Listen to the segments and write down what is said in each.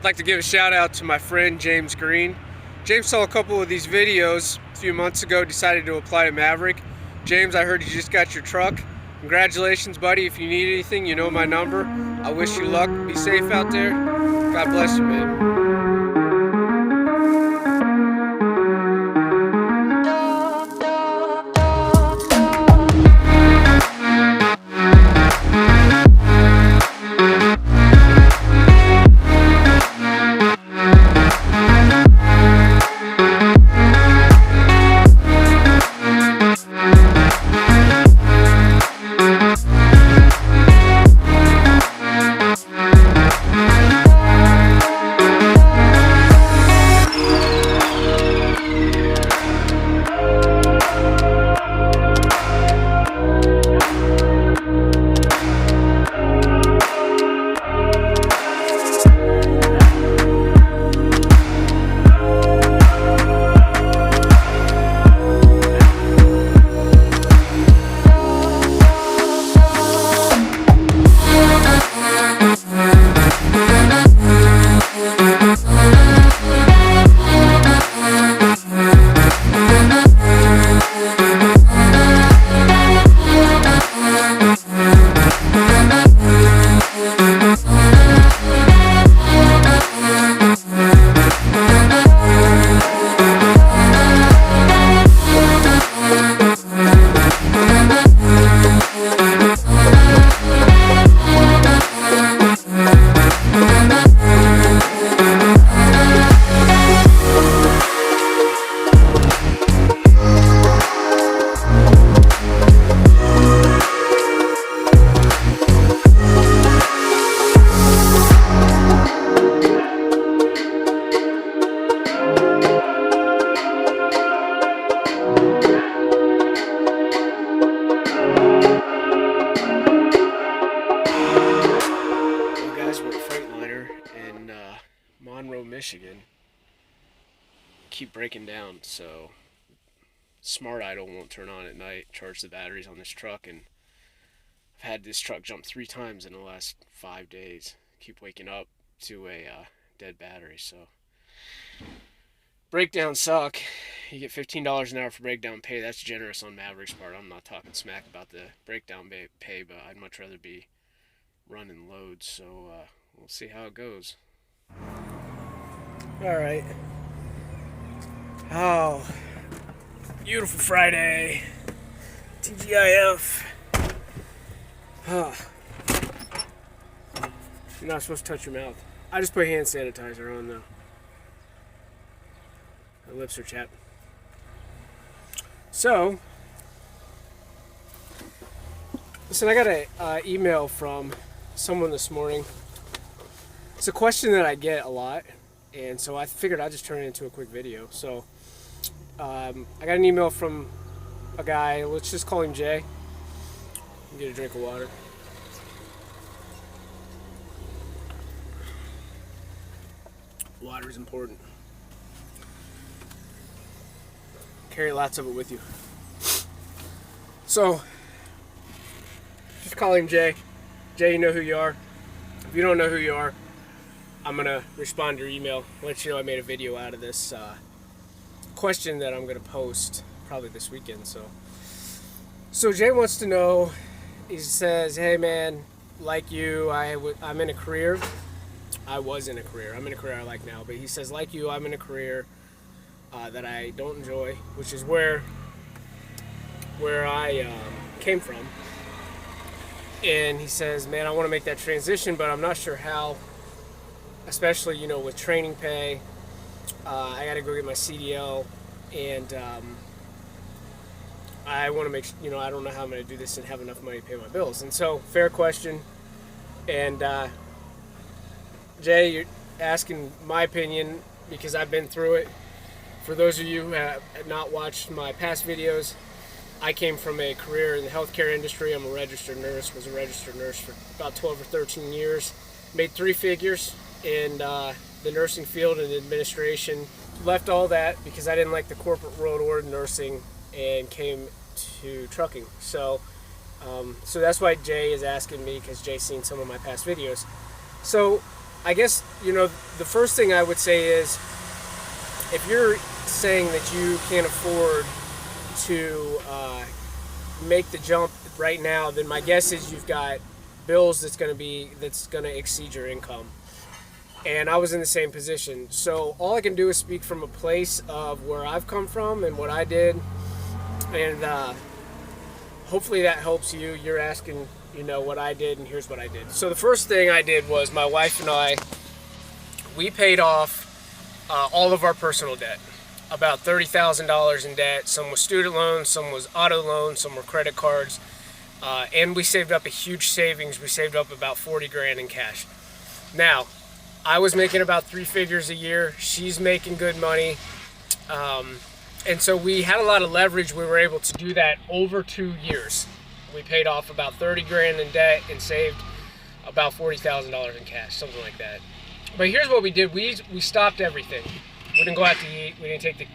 I'd like to give a shout out to my friend James Green. James saw a couple of these videos a few months ago, decided to apply to Maverick. James, I heard you just got your truck. Congratulations, buddy. If you need anything, you know my number. I wish you luck. Be safe out there. God bless you, man. Michigan. Keep breaking down, so smart idle won't turn on at night. Charge the batteries on this truck, and I've had this truck jump 3 times in the last 5 days. Keep waking up to a dead battery. So breakdowns suck. You get $15 an hour for breakdown pay. That's generous on Maverick's part. I'm not talking smack about the breakdown pay, but I'd much rather be running loads. So we'll see how it goes. All right. Oh, beautiful Friday. TGIF. Oh. You're not supposed to touch your mouth. I just put hand sanitizer on though. My lips are chapped. So, listen, I got an email from someone this morning. It's a question that I get a lot, and so I figured I'd just turn it into a quick video. So, I got an email from a guy, let's just call him Jay. Get a drink of water. Water is important. Carry lots of it with you. So, just call him Jay. Jay, you know who you are. If you don't know who you are, I'm going to respond to your email. Let you know I made a video out of this question that I'm going to post probably this weekend. So Jay wants to know, he says, hey man, like you, I'm in a career. I was in a career. I'm in a career I like now. But he says, like you, I'm in a career that I don't enjoy, which is where I came from. And he says, man, I want to make that transition, but I'm not sure how, especially, you know, with training pay. I got to go get my CDL, and I want to make, you know, I don't know how I'm going to do this and have enough money to pay my bills. And so, fair question. And Jay, you're asking my opinion because I've been through it. For those of you who have not watched my past videos, I came from a career in the healthcare industry. I'm a registered nurse, was a registered nurse for about 12 or 13 years. Made 3 figures in the nursing field and administration. Left all that because I didn't like the corporate world or nursing and came to trucking. So that's why Jay is asking me, because Jay's seen some of my past videos. So I guess, the first thing I would say is, if you're saying that you can't afford to make the jump right now, then my guess is you've got bills that's going to exceed your income. And I was in the same position. So all I can do is speak from a place of where I've come from and what I did. And hopefully that helps you. You're asking, what I did, and here's what I did. So the first thing I did was my wife and I, we paid off all of our personal debt. About $30,000 in debt. Some was student loans, some was auto loans, some were credit cards. And we saved up a huge savings. We saved up about 40 grand in cash. Now, I was making about 3 figures a year. She's making good money. And so we had a lot of leverage. We were able to do that over 2 years. We paid off about 30 grand in debt and saved about $40,000 in cash, something like that. But here's what we did. We stopped everything. We didn't go out to eat. We didn't take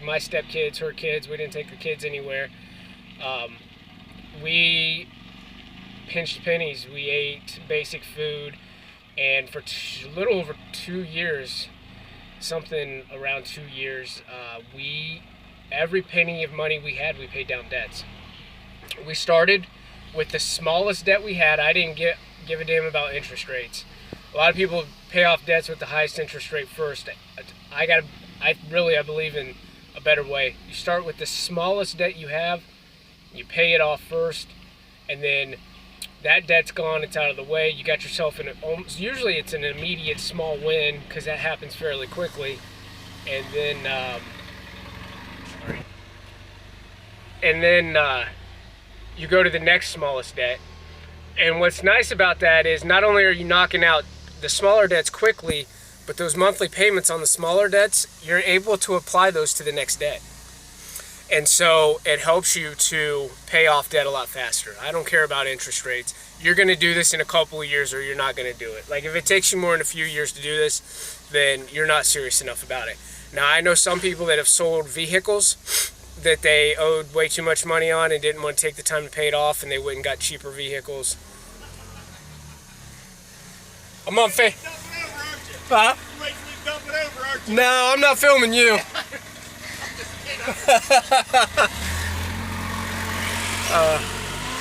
my stepkids, her kids. We didn't take the kids anywhere. We pinched pennies. We ate basic food. And for a little over 2 years, something around 2 years, every penny of money we had, we paid down debts. We started with the smallest debt we had. I didn't give a damn about interest rates. A lot of people pay off debts with the highest interest rate first. I believe in a better way. You start with the smallest debt you have, you pay it off first, and then that debt's gone, it's out of the way. You got yourself usually it's an immediate small win, because that happens fairly quickly. And then you go to the next smallest debt. And what's nice about that is not only are you knocking out the smaller debts quickly, but those monthly payments on the smaller debts, you're able to apply those to the next debt. And so it helps you to pay off debt a lot faster. I don't care about interest rates. You're going to do this in a couple of years, or you're not going to do it. Like, if it takes you more than a few years to do this, then you're not serious enough about it. Now, I know some people that have sold vehicles that they owed way too much money on and didn't want to take the time to pay it off, and they went and got cheaper vehicles. I'm on Huh? No, I'm not filming you.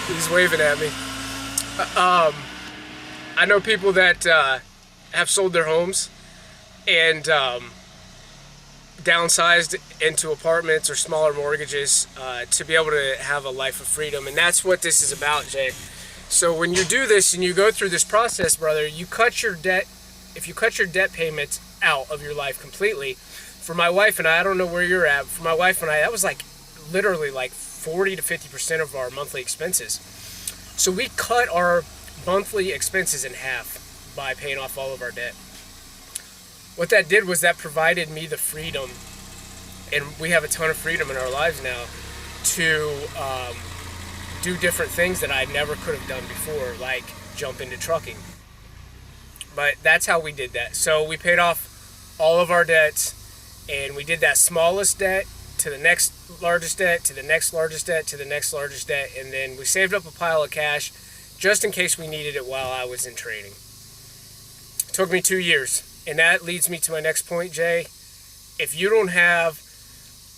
He's waving at me. I know people that have sold their homes and downsized into apartments or smaller mortgages to be able to have a life of freedom. And that's what this is about, Jay. So when you do this and you go through this process, brother, you cut your debt. If you cut your debt payments out of your life completely, for my wife and I don't know where you're at, for my wife and I, that was literally 40 to 50% of our monthly expenses. So we cut our monthly expenses in half by paying off all of our debt. What that did was that provided me the freedom, and we have a ton of freedom in our lives now, to do different things that I never could have done before, like jump into trucking. But that's how we did that. So we paid off all of our debts, and we did that smallest debt to the next largest debt, to the next largest debt, to the next largest debt, and then we saved up a pile of cash just in case we needed it while I was in training. It took me 2 years, and that leads me to my next point, Jay. If you don't have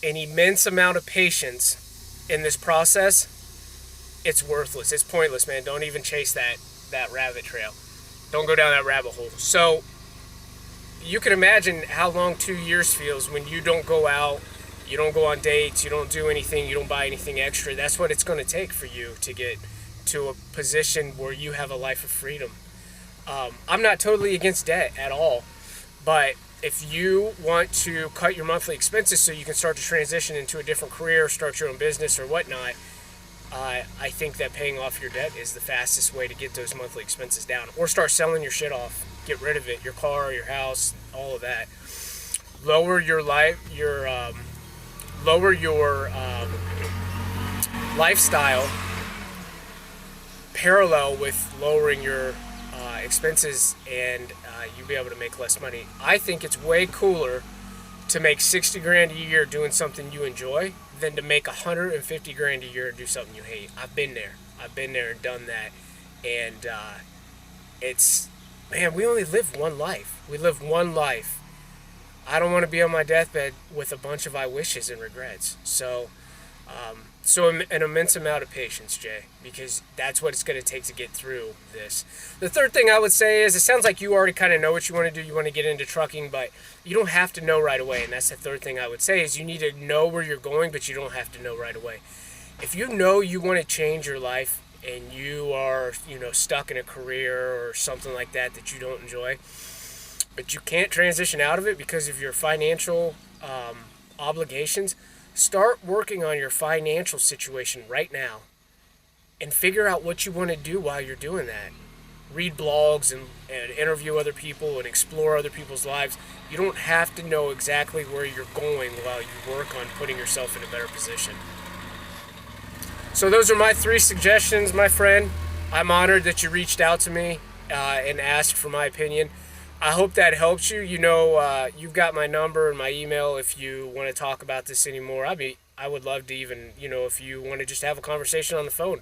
an immense amount of patience in this process, it's worthless. It's pointless, man. Don't even chase that rabbit trail. Don't go down that rabbit hole. So you can imagine how long 2 years feels when you don't go out, you don't go on dates, you don't do anything, you don't buy anything extra. That's what it's going to take for you to get to a position where you have a life of freedom. I'm not totally against debt at all, but if you want to cut your monthly expenses so you can start to transition into a different career, start your own business or whatnot, I think that paying off your debt is the fastest way to get those monthly expenses down. Or start selling your shit off. Get rid of it, your car, your house, all of that. Lower your lifestyle parallel with lowering your expenses, and you'll be able to make less money. I think it's way cooler to make 60 grand a year doing something you enjoy than to make 150 grand a year and do something you hate. I've been there and done that, and man, we only live one life. We live one life. I don't want to be on my deathbed with a bunch of I wishes and regrets. So an immense amount of patience, Jay, because that's what it's going to take to get through this. The third thing I would say is, it sounds like you already kind of know what you want to do. You want to get into trucking, but you don't have to know right away. And that's the third thing I would say, is you need to know where you're going, but you don't have to know right away. If you know you want to change your life and you are, stuck in a career or something like that you don't enjoy, but you can't transition out of it because of your financial obligations, start working on your financial situation right now and figure out what you want to do while you're doing that. Read blogs and interview other people and explore other people's lives. You don't have to know exactly where you're going while you work on putting yourself in a better position. So those are my 3 suggestions, my friend. I'm honored that you reached out to me and asked for my opinion. I hope that helps you. You've got my number and my email if you want to talk about this anymore. I would love to even, if you want to just have a conversation on the phone.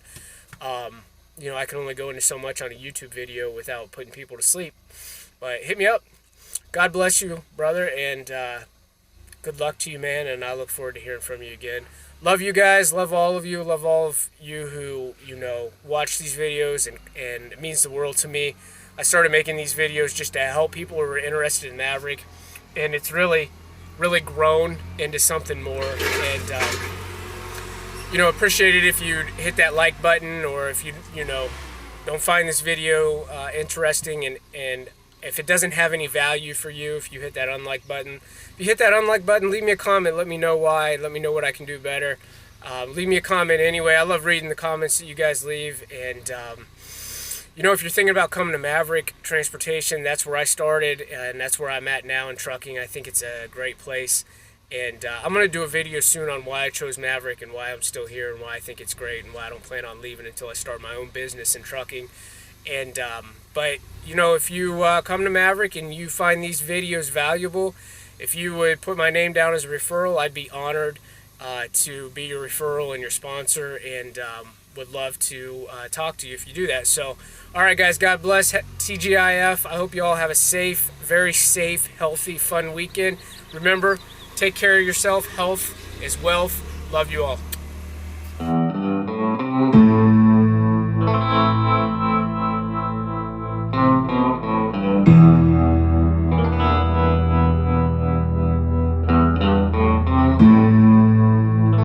I can only go into so much on a YouTube video without putting people to sleep. But hit me up. God bless you, brother, and good luck to you, man, and I look forward to hearing from you again. Love you guys. Love all of you. Love all of you who, watch these videos, and it means the world to me. I started making these videos just to help people who are interested in Maverick, and it's really, really grown into something more. And, appreciate it if you hit that like button, or if you don't find this video interesting, and if it doesn't have any value for you, if you hit that unlike button. If you hit that unlike button, leave me a comment. Let me know why. Let me know what I can do better. Leave me a comment anyway. I love reading the comments that you guys leave. And, if you're thinking about coming to Maverick Transportation, that's where I started, and that's where I'm at now in trucking. I think it's a great place. And I'm going to do a video soon on why I chose Maverick and why I'm still here and why I think it's great and why I don't plan on leaving until I start my own business in trucking. And but if you come to Maverick and you find these videos valuable, if you would put my name down as a referral, I'd be honored to be your referral and your sponsor, and would love to talk to you if you do that. So, all right, guys, God bless TGIF. I hope you all have a safe, very safe, healthy, fun weekend. Remember, take care of yourself. Health is wealth. Love you all.